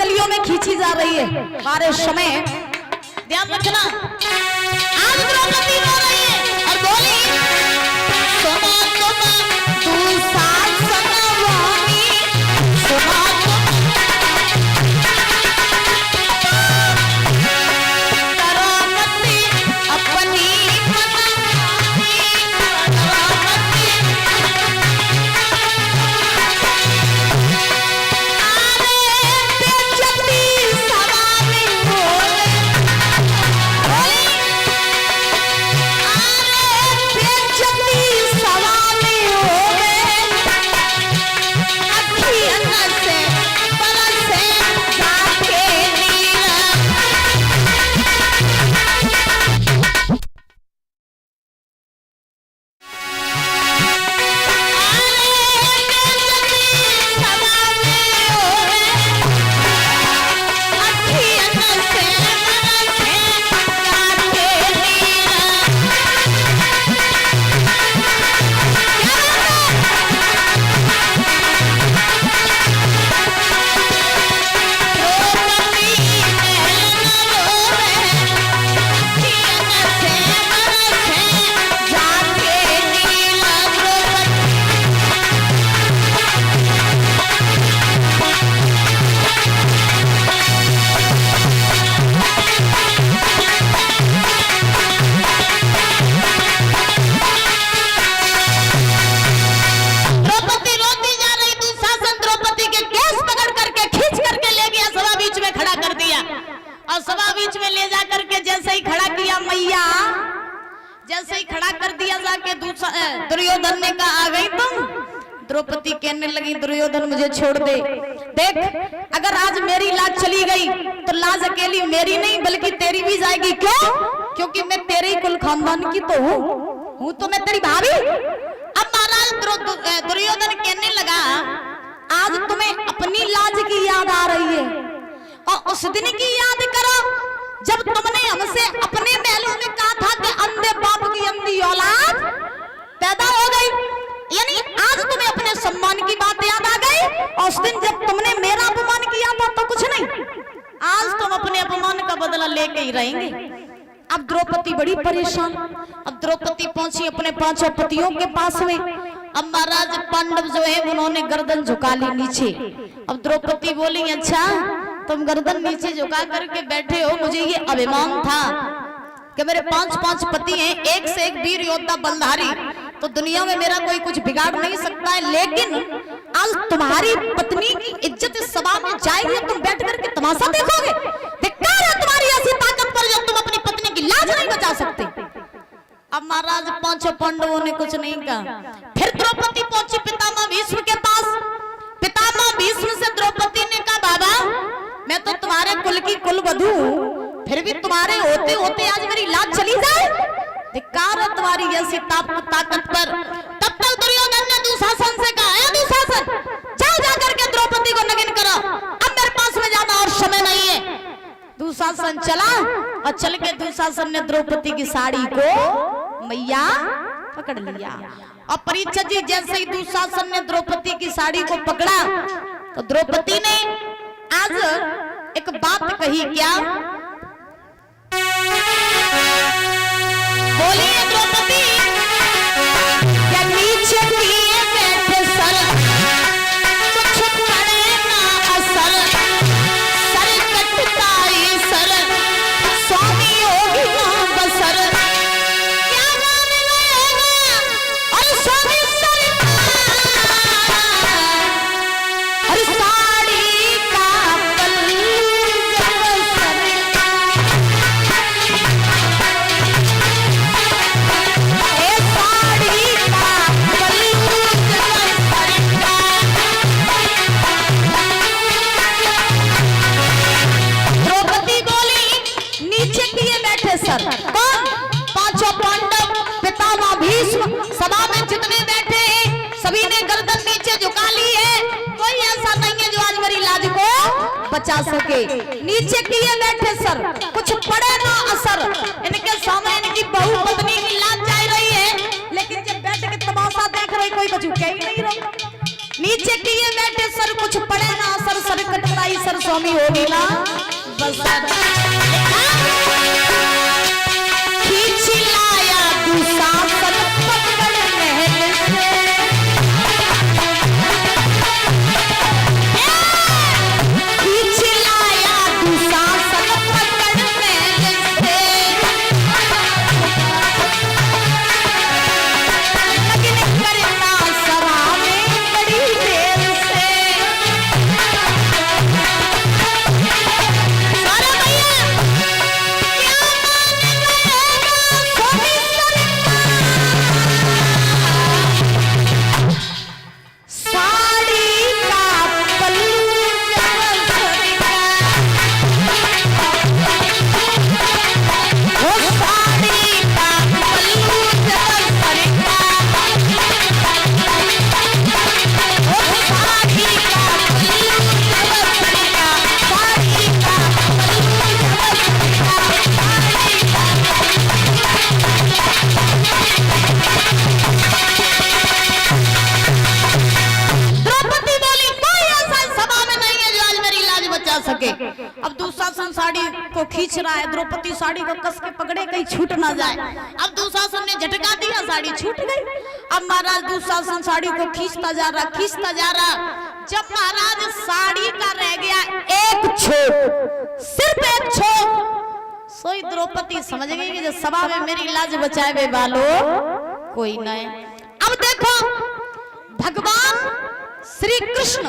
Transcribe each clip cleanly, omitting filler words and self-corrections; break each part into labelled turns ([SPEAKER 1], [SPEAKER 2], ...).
[SPEAKER 1] गलियों में खींची जा रही है। हमारे समय ध्यान रखना, आज द्रौपदी बोल रही है और बोली सोना सोना तू सास सनवानी सोना करामती अपनी दुर्योधन ने कहा आ गई तुम। द्रौपदी कहने लगी दुर्योधन मुझे छोड़ दे। देख अगर आज मेरी लाज चली गई तो लाज अकेली मेरी नहीं बल्कि तेरी भी जाएगी। क्यों? क्योंकि मैं तेरे ही कुल खानदान की तो हूँ तो मैं तेरी भाभी। अब महाराज दुर्योधन कहने लगा आज तुम्हें अपनी लाज की याद आ रही है और उस दिन की याद करो जब तुमने हमसे अपने महलों में कहा था कि अंधे बाप की अंधी औलाद पैदा हो गई। यानी आज तुम्हें अपने सम्मान की बात याद आ गई और उस दिन जब तुमने मेरा अपमान किया था तो कुछ नहीं, आज तुम अपने अपमान का बदला लेके ही रहेंगे। अब द्रौपदी बड़ी परेशान। अब द्रौपदी पहुंची अपने पांचों पतियों के पास में। अब महाराज पांडव जो है उन्होंने गर्दन झुका ली नीचे। अब द्रौपदी बोली अच्छा तुम गर्दन नीचे झुका करके बैठे हो, मुझे ये अभिमान था कि मेरे पांच पति हैं, एक से एक वीर योद्धा बलधारी, तो दुनिया में मेरा कोई कुछ बिगाड़ नहीं सकता है। लेकिन आज तुम्हारी पत्नी की इज्जत इस सभा में जाएगी, तुम बैठ करके तमाशा देखोगे। धिक्कार है तुम्हारी ऐसी ताकत पर जो तुम अपनी पत्नी की लाज नहीं बचा सकते। अब महाराज पांचों पांडवों ने कुछ नहीं कहा। फिर द्रौपदी पहुंची पितामह भीष्म के पास। पितामह भीष्म से द्रौपदी ने कहा बाबा मैं तो तुम्हारे कुल की कुलवधू हूं, फिर भी तुम्हारे होते होते आज मेरी लाज चली जाए। धिक्कार है तुम्हारी ऐसी ताकत पर। तब तक दुर्योधन ने दुशासन से कहा दुशासन जाओ जाकर के द्रौपदी को नगिन करो, अब मेरे पास में जाना और समय नहीं है। दुशासन चला और चल के दुशासन ने द्रौपदी की साड़ी को मैया पकड़ लिया। और परीक्षित जी जैसे ही दुशासन ने द्रौपदी की साड़ी को पकड़ा तो द्रौपदी ने आज एक बात कही। क्या बोलिए द्रौपदी? क्या नीचे किए बैठे सर कुछ पड़े ना असर, सर कटकाई सर स्वामी होगी ना बसर, क्या मान लेगा और स्वामी और साड़ी का पल्लू सर। कौन? पांचों पांडव, पितामह भीष्म, सभा में जितने बैठे हैं सभी ने गर्दन नीचे झुका ली है। कोई ऐसा नहीं है जो आज मेरी लाज को बचा सके। नीचे किए बैठे सर कुछ पड़े ना असर, इनके सामने इनकी बहू पत्नी की लाज जा रही है, लेकिन जब बैठ के तमाशा देख रहे कोई कुछ कह ही नहीं रहा। नीचे किए बैठे सर कुछ पड़े ना असर, सर कटता लाई सरसों में होगी ना बसर। खींच लाया दुशासन पकड़ महल से, खींच लाया दुशासन पकड़ महल से, लगन करना सभा में बड़ी देर से। अरे भैया क्या मान गएगा साड़ी का पल्लू जब सरेगा, वो साड़ी का पल्लू जब सरेगा, वो साड़ी का पल्लू जब सरेगा, साड़ी का पल्लू जब सरेगा, द्रौपदी बोली कोई ऐसा सभा में नहीं है जो आज मेरी लाज बचा सके। अब दुशासन साड़ी को खींच रहा है, द्रौपदी साड़ी को कस के पकड़े कहीं छूट ना जाए। अब दुशासन ने झटका दिया, साड़ी छूट गई। अब महाराज दुशासन साड़ी को खींचता जा रहा, खींचता जा रहा। जब महाराज साड़ी का रह गया एक छोर, सिर्फ एक छोर, सोई द्रौपदी समझ गई कि जो सभा में मेरी लाज बचाए वालो कोई नहीं। अब देखो भगवान श्री कृष्ण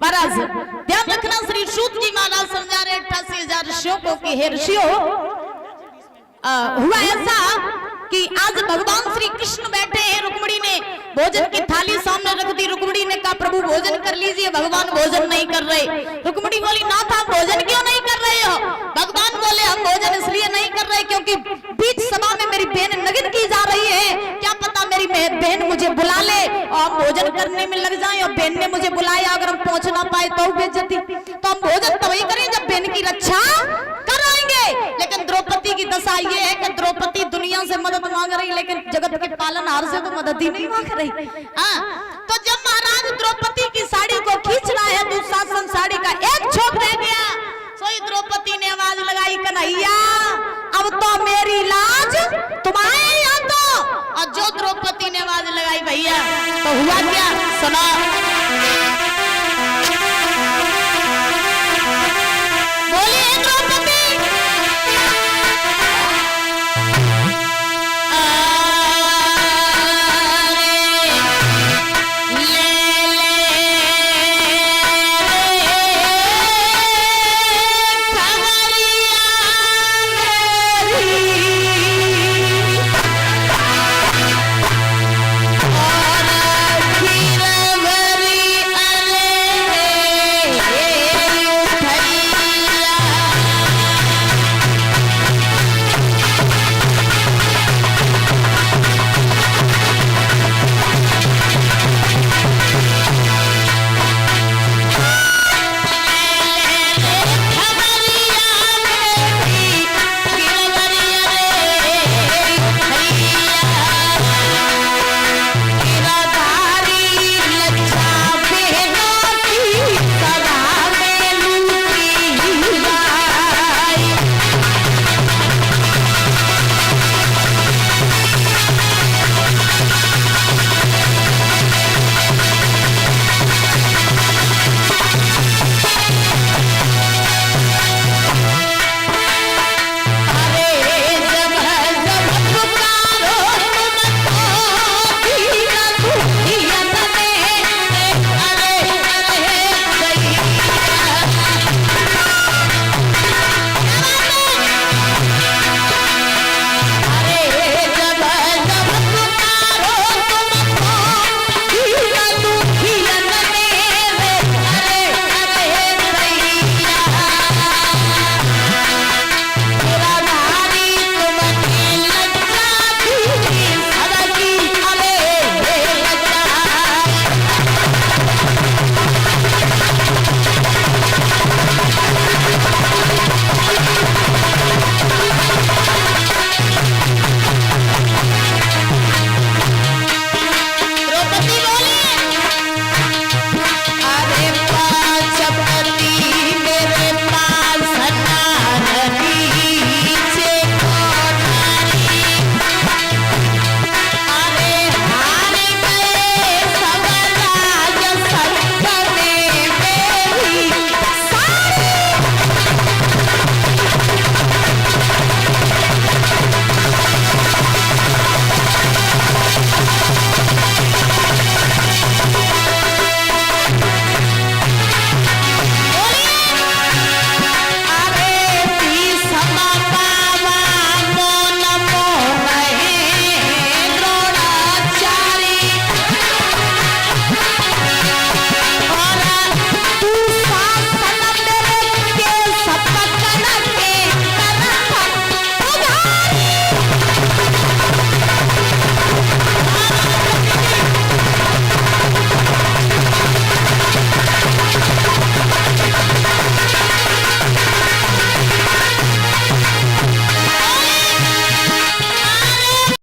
[SPEAKER 1] महाराज ध्यान रखना, श्री सूत जी महाराज समझा रहे 88,000 ऋषियों को कि हे ऋषियों, हुआ ऐसा कि आज भगवान श्री कृष्ण बैठे हैं, रुक्मिणी ने भोजन की थाली सामने रख दी। रुक्मिणी ने कहा प्रभु भोजन कर लीजिए, भगवान भोजन नहीं कर रहे। रुक्मिणी बोली नाथ आप भोजन क्यों नहीं कर रहे हो? भगवान बोले हम भोजन इसलिए नहीं कर रहे क्योंकि बीच सभा में मेरी बहन नगिन की जा रही है, क्या पता मेरी बहन मुझे बुला ले और हम भोजन करने में लग जाए, और बहन ने मुझे बुलाया अगर हम पहुंच ना पाए तो बेइज्जती, तो हम भोजन तभी करें जब बहन की रक्षा कराएंगे। लेकिन द्रौपदी की दशा ये है कि द्रौपदी दुनिया से मदद मांग रही लेकिन जगत के पालनहार से तो मदद ही नहीं मांग रही। तो जब महाराज द्रौपदी की साड़ी को खींच रहा है, दुशासन साड़ी का एक छोर रह गया, सोई द्रौपदी ने आवाज लगाई कन्हैया अब तो मेरी लाज तुम्हारे यहाँ तो। और जो द्रौपदी ने आवाज लगाई भैया तो हुआ क्या सुना।